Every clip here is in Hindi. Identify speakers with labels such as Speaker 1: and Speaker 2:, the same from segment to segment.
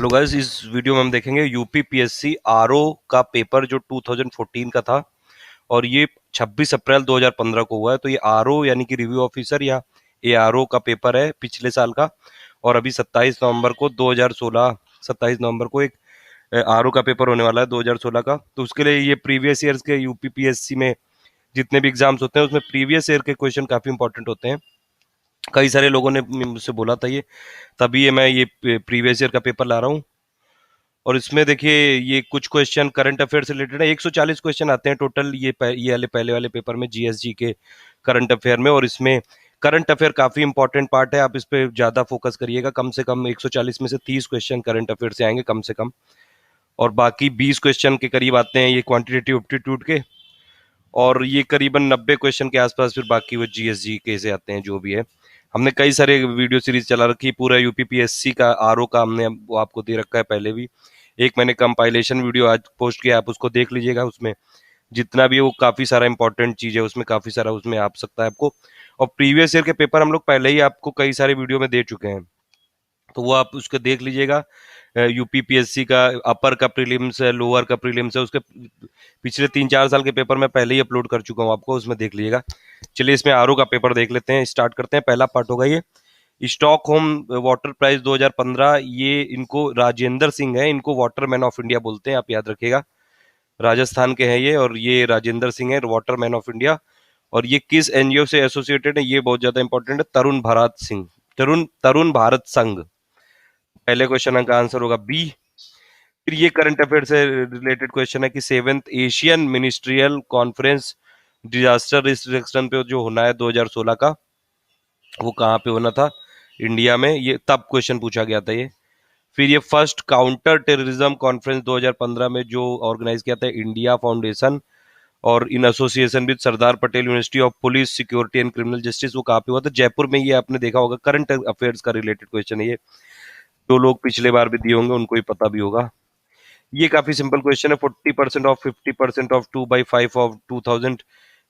Speaker 1: हेलो गाइस, इस वीडियो में हम देखेंगे यूपी पीएससी आरओ का पेपर जो 2014 का था और ये 26 अप्रैल 2015 को हुआ है। तो ये आरओ यानी कि रिव्यू ऑफिसर या एआरओ का पेपर है पिछले साल का। और अभी 27 नवंबर को 2016 27 नवंबर को एक आरओ का पेपर होने वाला है 2016 का। तो उसके लिए ये प्रीवियस ईयर्स के यूपी पीएससी में जितने भी एग्जाम्स होते हैं उसमें प्रीवियस ईयर के क्वेश्चन काफी इंपॉर्टेंट होते हैं। कई सारे लोगों ने मुझसे बोला था ये, तभी मैं ये प्रीवियस ईयर का पेपर ला रहा हूँ। और इसमें देखिए ये कुछ क्वेश्चन करंट अफेयर से रिलेटेड है। 140 क्वेश्चन आते हैं टोटल ये वाले पहले वाले पेपर में जीएसजी के करंट अफेयर में। और इसमें करंट अफेयर काफी इंपॉर्टेंट पार्ट है, आप इस पे ज्यादा फोकस करिएगा। कम से कम 140 में से 30 क्वेश्चन करंट अफेयर से आएंगे कम से कम, और बाकी 20 क्वेश्चन के करीब आते हैं ये क्वांटिटेटिव एप्टीट्यूड के, और ये करीबन 90 क्वेश्चन के आसपास फिर बाकी वो जीएसजी के से आते हैं जो भी है। हमने कई सारे वीडियो सीरीज चला रखी, पूरा यूपीपीएससी का आरओ का हमने वो आपको दे रखा है पहले भी। एक मैंने कंपाइलेशन वीडियो आज पोस्ट किया, आप उसको देख लीजिएगा। उसमें जितना भी है वो काफी सारा इंपॉर्टेंट चीज है, उसमें काफी सारा उसमें आ सकता है आपको। और प्रीवियस ईयर के पेपर हम लोग पहले ही आपको कई सारे वीडियो में दे चुके हैं, तो वो आप उसको देख लीजिएगा। यूपीपीएससी का अपर का प्रीलिम्स है, लोअर का प्रीलिम्स है, उसके पिछले 3-4 साल के पेपर मैं पहले ही अपलोड कर चुका हूँ आपको, उसमें देख लीजिएगा। चलिए इसमें आरओ का पेपर देख लेते हैं, स्टार्ट करते हैं। पहला पार्ट होगा ये स्टॉकहोम वाटर प्राइज 2015। ये इनको राजेंद्र सिंह है, इनको वाटरमैन ऑफ इंडिया बोलते हैं, आप याद रखिएगा। राजस्थान के हैं ये, और ये राजेंद्र सिंह है, वाटरमैन ऑफ इंडिया। और ये किस एनजीओ से एसोसिएटेड है, ये बहुत ज्यादा इंपॉर्टेंट है, तरुण भारत सिंह, तरुण भारत संघ। पहले क्वेश्चन का आंसर होगा बी। फिर ये करंट अफेयर से रिलेटेड क्वेश्चन है कि 7th Asian ministerial conference disaster risk reduction पे जो होना है 2016 का, वो कहाँ पे होना था, इंडिया में। ये तब क्वेश्चन पूछा गया था ये। फिर ये फर्स्ट काउंटर टेररिज्म कॉन्फ्रेंस 2015 में जो ऑर्गेनाइज किया था इंडिया फाउंडेशन और in association with Sardar Patel university of police security and criminal justice, वो कहाँ पे हुआ था, जयपुर में। ये आपने देखा होगा, करंट अफेयर्स का रिलेटेड क्वेश्चन है ये। जो लोग पिछले बार भी दिए होंगे उनको ही पता भी होगा। ये काफी सिंपल क्वेश्चन है। 40% ऑफ 50% ऑफ 2/5 ऑफ 2000।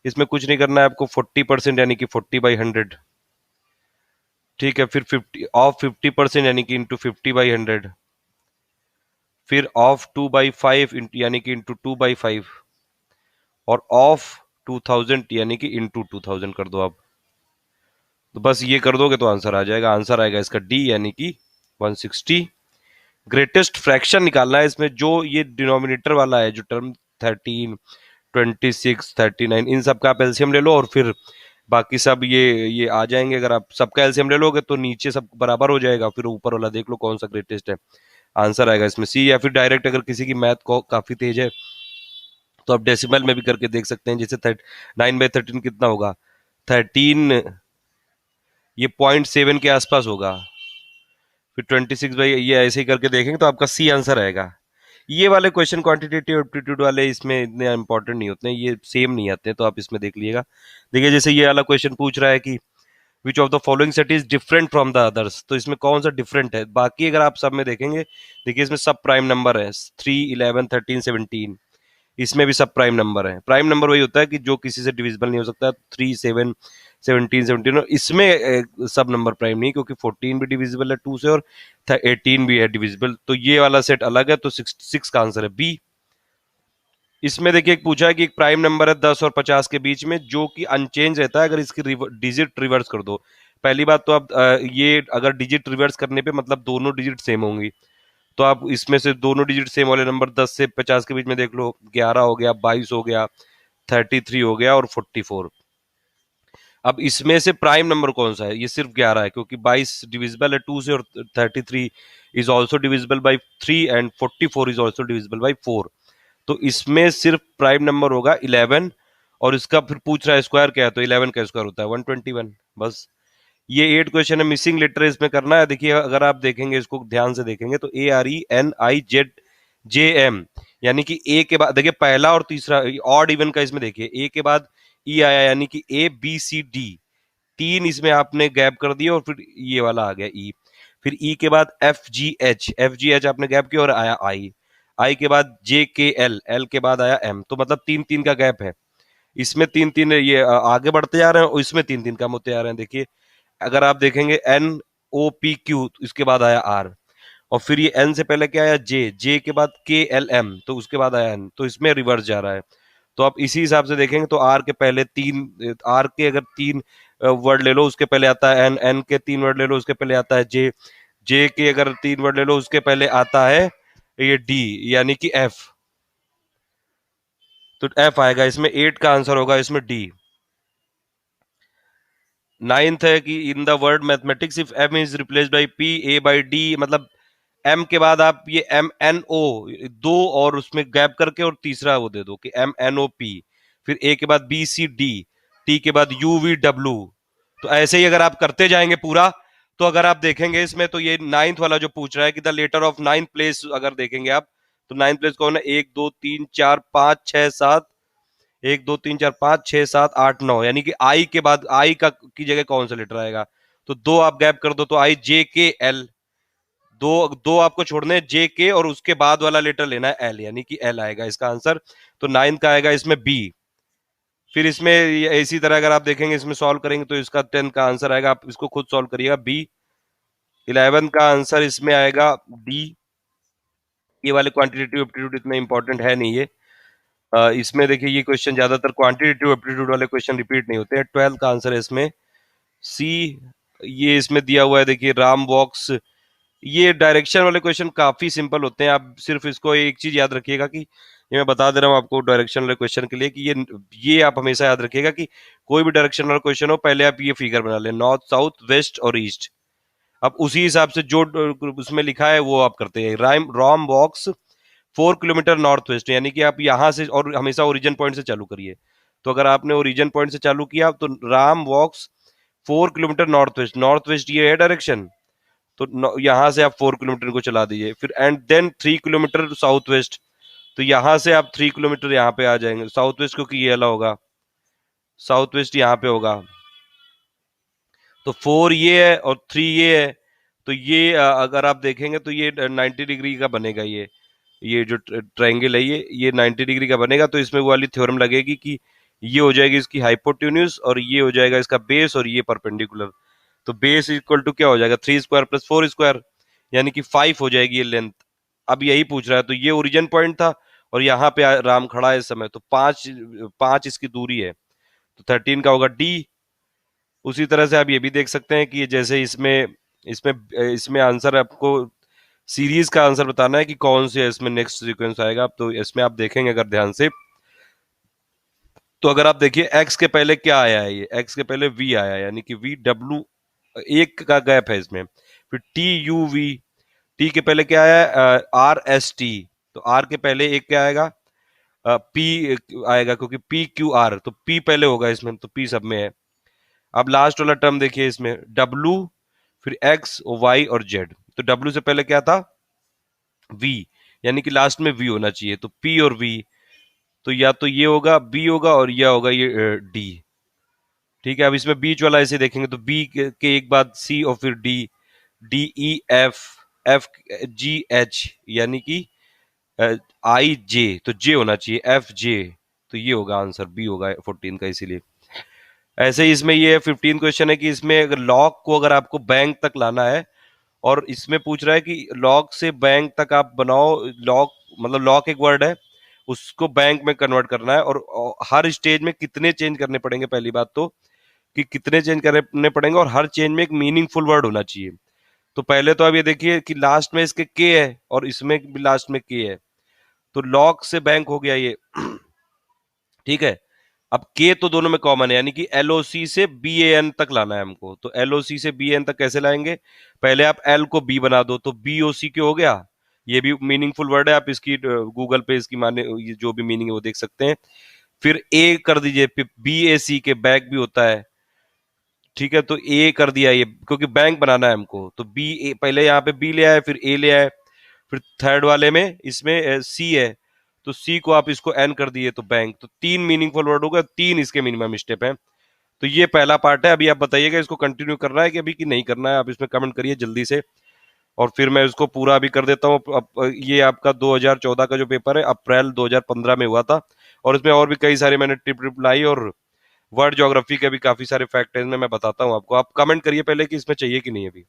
Speaker 1: इसमें कुछ नहीं करना है आपको, 40% यानी कि 40/100, ठीक है। फिर 50% यानी कि इंटू 50/100। फिर ऑफ 2/5 यानी कि इंटू 2/5, और ऑफ 2000 यानी कि इंटू 2000 कर दो आप। तो बस ये कर दोगे तो आंसर आ जाएगा। आंसर आएगा इसका डी यानी कि 160। ग्रेटेस्ट फ्रैक्शन निकालना है इसमें, जो ये डिनोमिनेटर वाला है, जो टर्म 13, 26, 39, इन सब का आप एलसीएम ले लो, और फिर बाकी सब ये आ जाएंगे। अगर आप सबका एलसीएम ले लोगे तो नीचे सब बराबर हो जाएगा, फिर ऊपर वाला देख लो कौन सा ग्रेटेस्ट है। आंसर आएगा इसमें सी। या फिर डायरेक्ट अगर किसी की मैथ को काफी तेज है तो आप डेसिमल में भी करके देख सकते हैं। जैसे 9/13 कितना होगा, 13, ये 0.7 के आसपास होगा। फिर 26 ये ऐसे ही करके देखेंगे तो आपका सी आंसर आएगा। ये वाले क्वेश्चन क्वांटिटेटिव एप्टीट्यूड वाले इसमें इतने इंपॉर्टेंट नहीं होते हैं, ये सेम नहीं आते हैं, तो आप इसमें देख लीजिएगा। देखिए जैसे ये वाला क्वेश्चन पूछ रहा है कि which of the following set is different from the others, तो इसमें कौन सा डिफरेंट है। बाकी अगर आप सब में देखेंगे, देखिए इसमें सब प्राइम नंबर है, 3, 11, 13, 17। इसमें भी सब प्राइम नंबर है। प्राइम नंबर वही होता है कि जो किसी से डिविजिबल नहीं हो सकता, 3, 7, 17, 17। और इसमें सब नंबर प्राइम नहीं, क्योंकि 14 भी डिविजिबल है 2 से, और 18 भी है डिविजिबल। तो ये वाला सेट अलग है, तो 6 का आंसर है बी। इसमें देखिए एक पूछा है कि एक प्राइम नंबर है 10 और 50 के बीच में, जो कि अनचेंज रहता है अगर इसकी डिजिट रिवर्स कर दो। पहली बात तो आप ये अगर डिजिट रिवर्स करने पे मतलब दोनों डिजिट सेम होंगी, तो आप इसमें से दोनों डिजिट सेम वाले नंबर 10 से 50 के बीच में देख लो, 11 हो गया, 22 हो गया, 33 हो गया, और 44। अब इसमें से प्राइम नंबर कौन सा है, ये सिर्फ 11 है, क्योंकि 22 डिविजिबल है 2 से, और 33 is also divisible by 3, and 44 is also divisible by 4। तो इसमें सिर्फ प्राइम नंबर होगा 11, और इसका फिर पूछ रहा है स्क्वायर क्या है, तो 11 का स्क्वायर होता है 121। बस ये 8 क्वेश्चन है। मिसिंग लेटर इसमें करना है। देखिए अगर आप देखेंगे, इसको ध्यान से देखेंगे तो ARENIZJM, यानी कि ए के बाद देखिए पहला और तीसरा ऑड इवन का, इसमें देखिए ए के बाद ई आया, यानी कि ABCD, 3 इसमें आपने गैप कर दिया, और फिर ये वाला आ गया ई। फिर ई के बाद FGH आपने गैप किया और आया आई के बाद JKL, एल के बाद आया M। तो मतलब 3-3 का गैप है। इसमें 3-3 ये आगे बढ़ते जा रहे हैं, और इसमें 3-3 कम होते जा रहे हैं। देखिए अगर आप देखेंगे NOPQ, इसके बाद आया R, और फिर ये एन से पहले क्या आया, जे, जे के बाद के एल एम, तो उसके बाद आया एन, तो इसमें रिवर्स जा रहा है। तो आप इसी हिसाब से देखेंगे तो आर के पहले तीन, आर के अगर तीन वर्ड ले लो उसके पहले आता है एन, एन के तीन वर्ड ले लो उसके पहले आता है जे, जे के अगर तीन वर्ड ले लो उसके पहले आता है ये डी, यानी कि एफ। तो एफ आएगा इसमें, 8 का आंसर होगा इसमें डी। नाइन्थ है कि in the word mathematics if M is replaced by P, A by D, मतलब एम के बाद आप ये एम एन ओ दो और उसमें गैप करके और तीसरा वो दे दो कि एम एन ओ पी, फिर ए के बाद बी सी डी, टी के बाद यू वी डब्ल्यू। तो ऐसे ही अगर आप करते जाएंगे पूरा, तो अगर आप देखेंगे इसमें तो ये नाइन्थ वाला जो पूछ रहा है कि the letter of ninth place, अगर देखेंगे आप तो नाइन्थ प्लेस कौन है, एक दो तीन चार पांच छह सात, एक दो तीन चार पांच छह सात आठ नौ, यानी कि आई के बाद आई का की जगह कौन सा लेटर आएगा, तो दो आप गैप कर दो तो आई जे के एल, दो दो आपको छोड़ने हैं जे के और उसके बाद वाला लेटर लेना है एल, यानी कि एल आएगा इसका आंसर। तो नाइन्थ का आएगा इसमें बी। फिर इसमें इसी तरह अगर आप देखेंगे इसमें सॉल्व करेंगे तो इसका 10 का आंसर आएगा, आप इसको खुद सॉल्व करिएगा, बी। 11 का आंसर इसमें आएगा डी। ये वाले क्वांटिटेटिव एप्टीट्यूड इतने इंपॉर्टेंट है नहीं ये। इसमें देखिए ये क्वेश्चन ज्यादातर क्वांटिटेटिव एप्टीट्यूड वाले क्वेश्चन रिपीट नहीं होते हैं। 12 का आंसर है इसमें सी। ये इसमें दिया हुआ है देखिए राम वॉक्स, ये डायरेक्शन वाले क्वेश्चन काफी सिंपल होते हैं, आप सिर्फ इसको एक चीज याद रखिएगा कि ये मैं बता दे रहा हूँ आपको डायरेक्शन वाले क्वेश्चन के लिए कि ये आप हमेशा याद रखिएगा कि कोई भी डायरेक्शन वाला क्वेश्चन हो पहले आप ये फिगर बना लें, नॉर्थ साउथ वेस्ट और ईस्ट। अब उसी हिसाब से जो उसमें लिखा है वो आप करते हैं। राम वॉक्स 4 किलोमीटर नॉर्थ वेस्ट, यानी कि आप यहाँ से और हमेशा ओरिजिन पॉइंट से चालू करिए। तो अगर आपने ओरिजिन पॉइंट से चालू किया तो राम वॉक्स 4 किलोमीटर नॉर्थ वेस्ट ये है डायरेक्शन, तो यहां से आप 4 किलोमीटर को चला दीजिए। फिर and then 3 kilometre south west, तो यहां से आप 3 किलोमीटर यहाँ पे आ जाएंगे साउथ वेस्ट, क्योंकि ये वाला होगा साउथ वेस्ट यहाँ पे होगा। तो 4 ये है और 3 ये है, तो ये अगर आप देखेंगे तो ये 90 डिग्री का बनेगा। ये जो ट्रायंगल है ये 90 डिग्री का बनेगा। तो इसमें वो वाली थ्योरम लगेगी कि ये हो जाएगी इसकी हाइपोटेन्यूज और ये हो जाएगा इसका बेस और ये परपेंडिकुलर। तो बेस इक्वल टू क्या हो जाएगा, 3 स्क्वायर प्लस 4 स्क्वायर, यानी कि 5 हो जाएगी ये लेंथ। अब यही पूछ रहा है, तो ये ओरिजिन पॉइंट था और यहाँ पे राम खड़ा है इस समय, तो 5 इसकी दूरी है, तो 13 का होगा डी। उसी तरह से आप ये भी देख सकते हैं कि जैसे इसमें इसमें इसमें आंसर आपको सीरीज का आंसर बताना है कि कौन से इसमें नेक्स्ट सीक्वेंस आएगा। तो इसमें आप देखेंगे अगर ध्यान से, तो अगर आप देखिए एक्स के पहले क्या आया है, ये एक्स के पहले वी आया है, यानी कि वी डब्ल्यू, एक का गैप है इसमें। फिर टी यू वी, टी के पहले क्या आया है, आर एस टी, तो आर के पहले एक क्या आएगा, पी आएगा, क्योंकि पी क्यू आर, तो पी पहले होगा इसमें, तो पी सब में है। अब लास्ट वाला टर्म देखिए इसमें डब्लू, फिर एक्स वाई और जेड, तो डब्लू से पहले क्या था, वी, यानी कि लास्ट में वी होना चाहिए, तो पी और वी, तो या तो ये होगा बी होगा और यह होगा ये डी। ठीक है, अब इसमें बीच वाला ऐसे देखेंगे तो बी के एक बाद सी और फिर D, D E F, F G H, यानी कि आई जे, तो जे होना चाहिए एफ जे, तो ये होगा आंसर, बी होगा 14 का। इसीलिए ऐसे ही इसमें ये 15 क्वेश्चन है कि इसमें अगर लॉक को अगर आपको बैंक तक लाना है, और इसमें पूछ रहा है कि लॉक से बैंक तक आप बनाओ, लॉक मतलब लॉक एक वर्ड है, उसको बैंक में कन्वर्ट करना है, और हर स्टेज में कितने चेंज करने पड़ेंगे, पहली बात तो कि कितने चेंज करने पड़ेंगे, और हर चेंज में एक मीनिंगफुल वर्ड होना चाहिए। तो पहले तो आप ये देखिए कि लास्ट में इसके के है और इसमें भी लास्ट में के है, तो लॉक से बैंक हो गया ये। ठीक है, अब के तो दोनों में कॉमन है, यानी कि एलओसी से बी ए एन तक लाना है हमको। तो एलओसी से बी एन तक कैसे लाएंगे, पहले आप एल को बी बना दो, तो बी ओ सी के हो गया, ये भी मीनिंगफुल वर्ड है, आप इसकी गूगल पे इसकी माने ये जो भी मीनिंग है वो देख सकते हैं। फिर ए कर दीजिए, बी ए सी के बैक भी होता है। ठीक है, तो ए कर दिया ये, क्योंकि बैंक बनाना है हमको, तो बी ए पहले यहाँ पे बी ले आए फिर ए ले आए, फिर थर्ड वाले में इसमें सी है, तो सी को आप इसको एन कर दिए तो बैंक, तो 3 मीनिंगफुल वर्ड हो गए, 3 इसके मिनिमम स्टेप हैं। तो ये पहला पार्ट है। अभी आप बताइएगा इसको कंटिन्यू करना है कि अभी कि नहीं करना है, आप इसमें कमेंट करिए जल्दी से, और फिर मैं इसको पूरा भी कर देता हूँ। अब ये आपका 2014 का जो पेपर है अप्रैल 2015 में हुआ था, और इसमें और भी कई सारे मैंने टिप टिप लाई, और वर्ल्ड ज्योग्राफी के भी काफी सारे फैक्ट है इनमें, मैं बताता हूँ आपको। आप कमेंट करिए पहले कि इसमें चाहिए कि नहीं अभी।